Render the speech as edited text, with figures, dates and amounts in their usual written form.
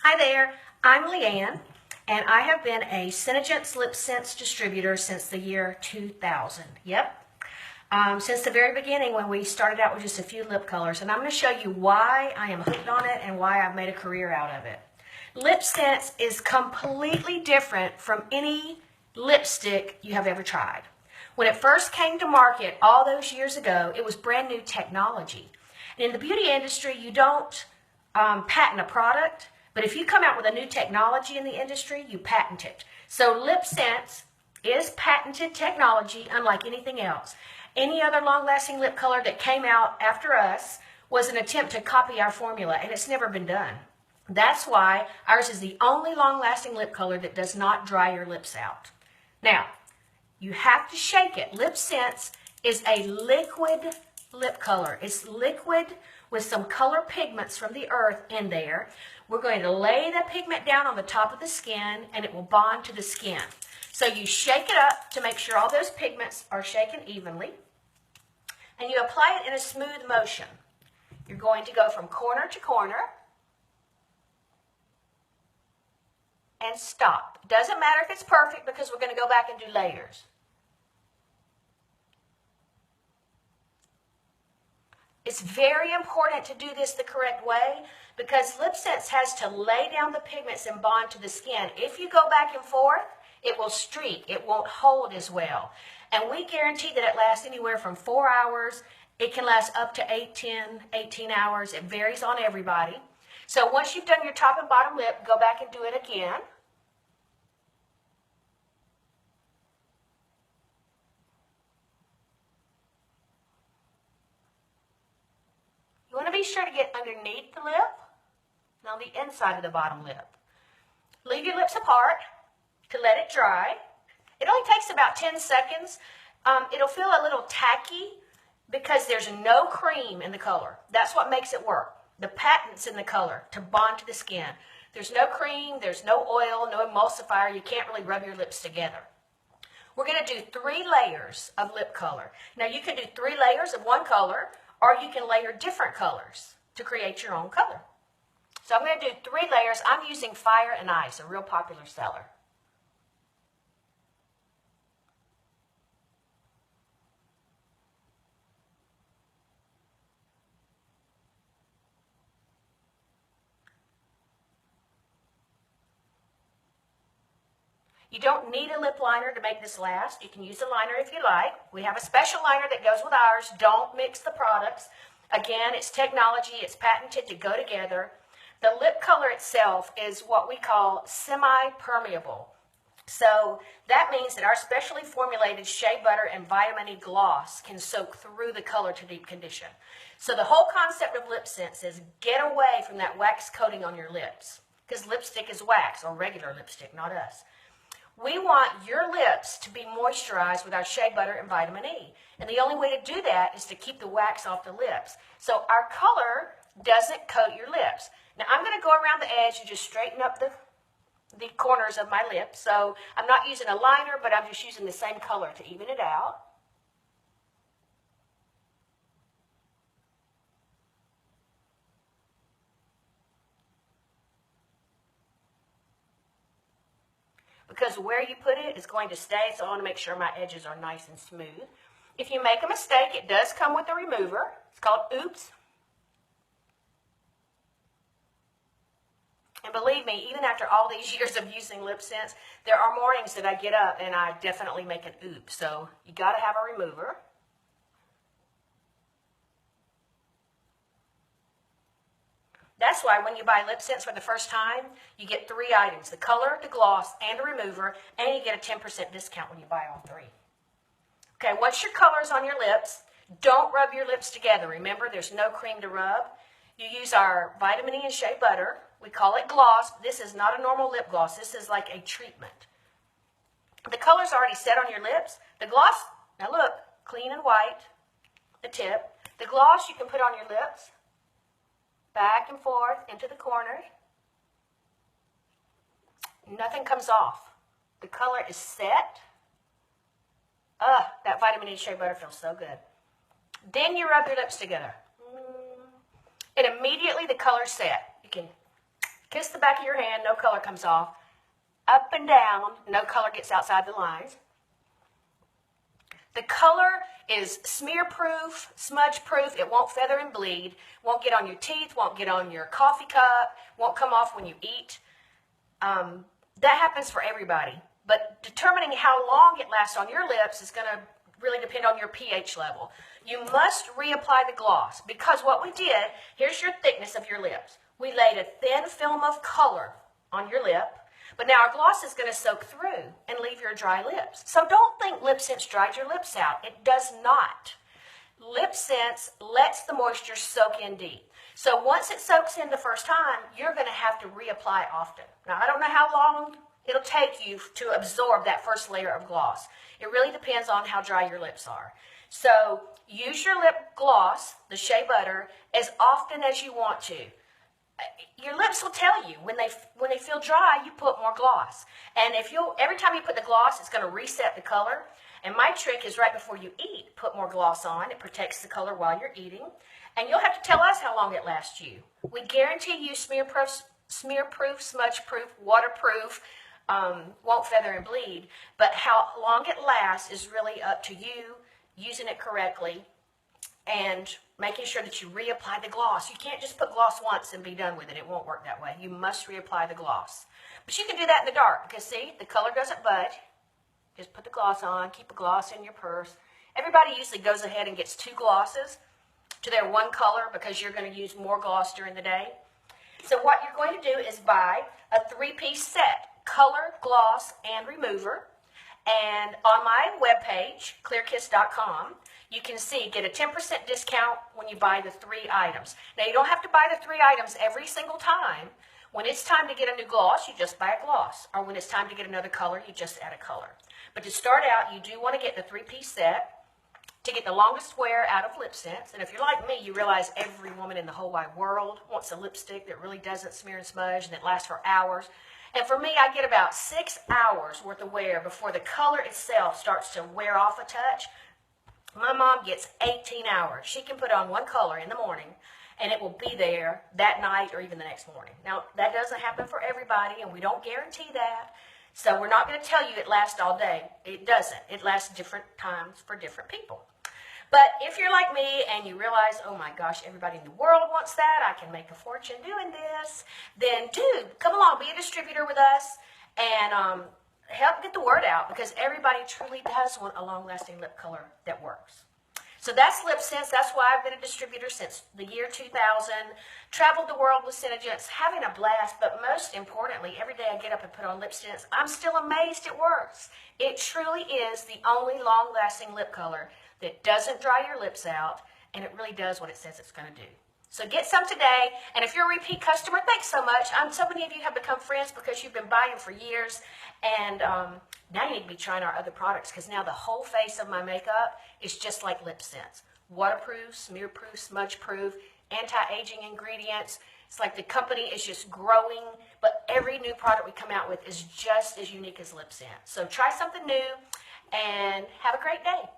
Hi there, I'm Leanne, and I have been a SeneGence LipSense distributor since the year 2000. Yep, since the very beginning when we started out with just a few lip colors. And I'm going to show you why I am hooked on it and why I've made a career out of it. LipSense is completely different from any lipstick you have ever tried. When it first came to market all those years ago, it was brand new technology. And in the beauty industry, you don't patent a product, but if you come out with a new technology in the industry, you patent it. So LipSense is patented technology unlike anything else. Any other long-lasting lip color that came out after us was an attempt to copy our formula, and it's never been done. That's why ours is the only long-lasting lip color that does not dry your lips out. Now, you have to shake it. LipSense is a liquid lip color. It's liquid with some color pigments from the earth in there. We're going to lay the pigment down on the top of the skin and it will bond to the skin. So you shake it up to make sure all those pigments are shaken evenly, and you apply it in a smooth motion. You're going to go from corner to corner and stop. It doesn't matter if it's perfect because we're going to go back and do layers. It's very important to do this the correct way because LipSense has to lay down the pigments and bond to the skin. If you go back and forth, it will streak. It won't hold as well. And we guarantee that it lasts anywhere from 4 hours. It can last up to 18 hours. It varies on everybody. So once you've done your top and bottom lip, go back and do it again. You want to be sure to get underneath the lip and on the inside of the bottom lip. Leave your lips apart to let it dry. It only takes about 10 seconds. It'll feel a little tacky because there's no cream in the color. That's what makes it work. The patent's in the color to bond to the skin. There's no cream, there's no oil, no emulsifier. You can't really rub your lips together. We're going to do 3 layers of lip color. Now you can do 3 layers of one color, or you can layer different colors to create your own color. So I'm going to do 3 layers. I'm using Fire and Ice, a real popular seller. You don't need a lip liner to make this last. You can use a liner if you like. We have a special liner that goes with ours. Don't mix the products. Again, it's technology. It's patented to go together. The lip color itself is what we call semi-permeable. So that means that our specially formulated shea butter and vitamin E gloss can soak through the color to deep condition. So the whole concept of LipSense is get away from that wax coating on your lips, because lipstick is wax, or regular lipstick, not us. We want your lips to be moisturized with our shea butter and vitamin E. And the only way to do that is to keep the wax off the lips. So our color doesn't coat your lips. Now I'm going to go around the edge and just straighten up the corners of my lips. So I'm not using a liner, but I'm just using the same color to even it out. Because where you put it is going to stay, so I want to make sure my edges are nice and smooth. If you make a mistake, it does come with a remover. It's called Oops. And believe me, even after all these years of using LipSense, there are mornings that I get up and I definitely make an oops. So you got to have a remover. That's why when you buy LipSense for the first time, you get 3 items: the color, the gloss, and a remover, and you get a 10% discount when you buy all 3. Okay, once your color's on your lips, don't rub your lips together. Remember, there's no cream to rub. You use our vitamin E and shea butter. We call it gloss. This is not a normal lip gloss. This is like a treatment. The color's already set on your lips. The gloss, now look, clean and white, the tip. The gloss you can put on your lips, back and forth into the corners. Nothing comes off. The color is set. That vitamin E shea butter feels so good. Then you rub your lips together. And immediately the color's set. You can Kiss the back of your hand, no color comes off. Up and down, no color gets outside the lines. The color is smear-proof, smudge-proof. It won't feather and bleed. Won't get on your teeth, won't get on your coffee cup, won't come off when you eat. That happens for everybody. But determining how long it lasts on your lips is going to really depend on your pH level. You must reapply the gloss because what we did, here's your thickness of your lips. We laid a thin film of color on your lip, but now our gloss is going to soak through and leave your dry lips. So don't think LipSense dried your lips out. It does not. LipSense lets the moisture soak in deep. So once it soaks in the first time, you're going to have to reapply often. Now, I don't know how long it'll take you to absorb that first layer of gloss. It really depends on how dry your lips are. So use your lip gloss, the Shea Butter, as often as you want to. Your lips will tell you when they feel dry, you put more gloss. And every time you put the gloss, it's going to reset the color. And my trick is right before you eat, put more gloss on. It protects the color while you're eating. And you'll have to tell us how long it lasts you. We guarantee you smear-proof, smudge-proof, waterproof, won't feather and bleed. But how long it lasts is really up to you, using it correctly, and making sure that you reapply the gloss. You can't just put gloss once and be done with it. It won't work that way. You must reapply the gloss. But you can do that in the dark because, see, the color doesn't budge. Just put the gloss on. Keep a gloss in your purse. Everybody usually goes ahead and gets 2 glosses to their one color because you're going to use more gloss during the day. So what you're going to do is buy a 3-piece set, color, gloss, and remover. And on my webpage, clearkiss.com, you can see, get a 10% discount when you buy the 3 items. Now, you don't have to buy the 3 items every single time. When it's time to get a new gloss, you just buy a gloss. Or when it's time to get another color, you just add a color. But to start out, you do want to get the 3-piece set to get the longest wear out of LipSense. And if you're like me, you realize every woman in the whole wide world wants a lipstick that really doesn't smear and smudge and that lasts for hours. And for me, I get about 6 hours worth of wear before the color itself starts to wear off a touch. My mom gets 18 hours. She can put on one color in the morning, and it will be there that night or even the next morning. Now, that doesn't happen for everybody, and we don't guarantee that. So we're not going to tell you it lasts all day. It doesn't. It lasts different times for different people. But if you're like me and you realize, oh my gosh, everybody in the world wants that, I can make a fortune doing this, then come along, be a distributor with us, and help get the word out, because everybody truly does want a long-lasting lip color that works. So that's LipSense. That's why I've been a distributor since the year 2000. Traveled the world with SeneGence, having a blast, but most importantly, every day I get up and put on LipSense, I'm still amazed it works. It truly is the only long-lasting lip color that doesn't dry your lips out, and it really does what it says it's going to do. So get some today, and if you're a repeat customer, thanks so much. So many of you have become friends because you've been buying for years, and now you need to be trying our other products, because now the whole face of my makeup is just like LipSense. Waterproof, smear-proof, smudge-proof, anti-aging ingredients. It's like the company is just growing, but every new product we come out with is just as unique as LipSense. So try something new, and have a great day.